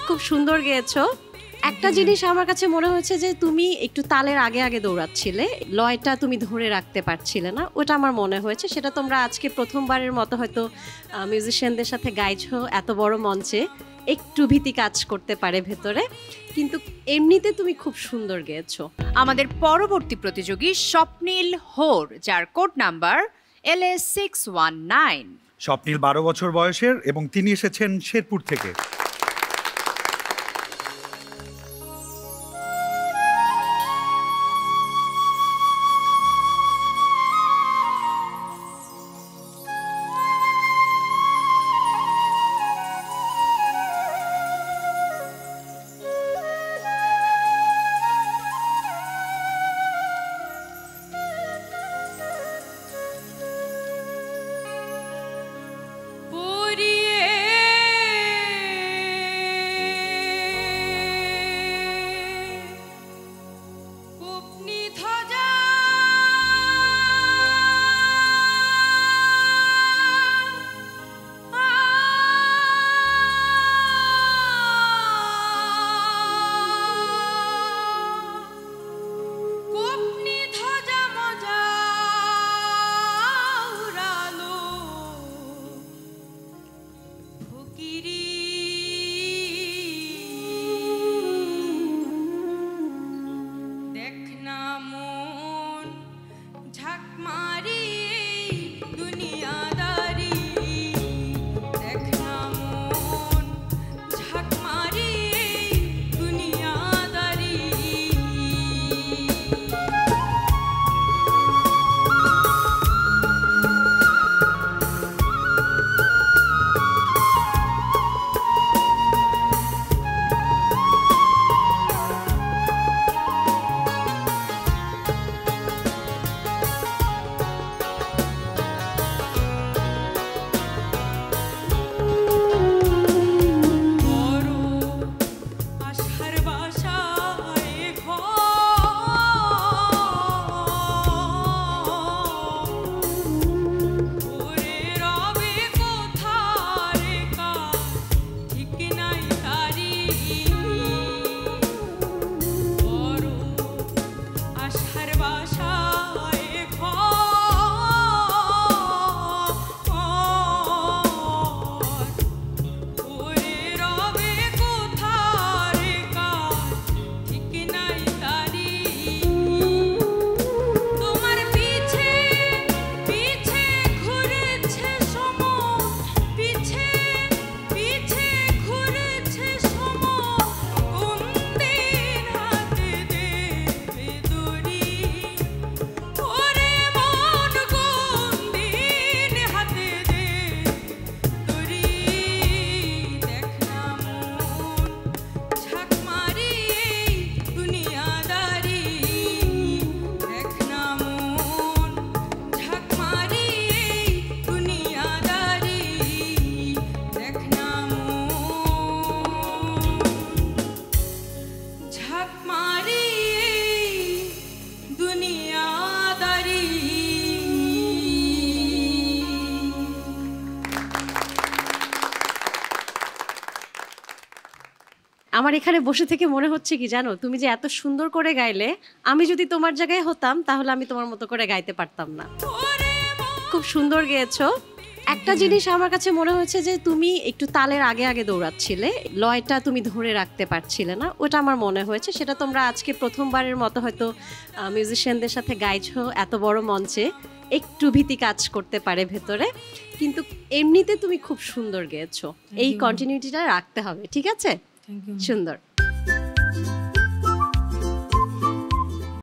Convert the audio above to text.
খুব সুন্দর গেয়েছো। একটা জিনিস আমার কাছে মনে হয়েছে যে তুমি একটু তালের আগে আগে দৌড়াচ্ছিলে, লয়টা তুমি ধরে রাখতে পারছিলে না, ওটা আমার মনে হয়েছে। সেটা তোমরা আজকে প্রথমবারের মতো হয়তো মিউজিশিয়ানদের সাথে গাইছো এত বড় মঞ্চে, একটু ভীতি কাজ করতে পারে ভেতরে, কিন্তু এমনিতে তুমি খুব সুন্দর গেয়েছো। আমাদের পরবর্তী প্রতিযোগী স্বপ্নীল হোর, যার কোড নাম্বার LS619। স্বপ্নীল 12 বছর বয়সের এবং তিনি এসেছেন শেরপুর থেকে। আমার এখানে বসে থেকে মনে হচ্ছে কি জানো, তুমি যে এত সুন্দর করে গাইলে, আমি যদি তোমার জায়গায় হতাম তাহলে আমি তোমার মতো করে গাইতে পারতাম না। খুব সুন্দর গেয়েছো। একটা জিনিস আমার কাছে মনে হয়েছে যে তুমি একটু তালের আগে আগে দৌড়াচ্ছিলে, লয়টা তুমি ধরে রাখতে পারছিলে না, ওটা আমার মনে হয়েছে। সেটা তোমরা আজকে প্রথমবারের মতো হয়তো মিউজিশিয়ানদের সাথে গাইছো এত বড় মঞ্চে, একটু ভীতি কাজ করতে পারে ভেতরে, কিন্তু এমনিতে তুমি খুব সুন্দর গেয়েছো। এই কন্টিনিউটিটা রাখতে হবে, ঠিক আছে? সুন্দর।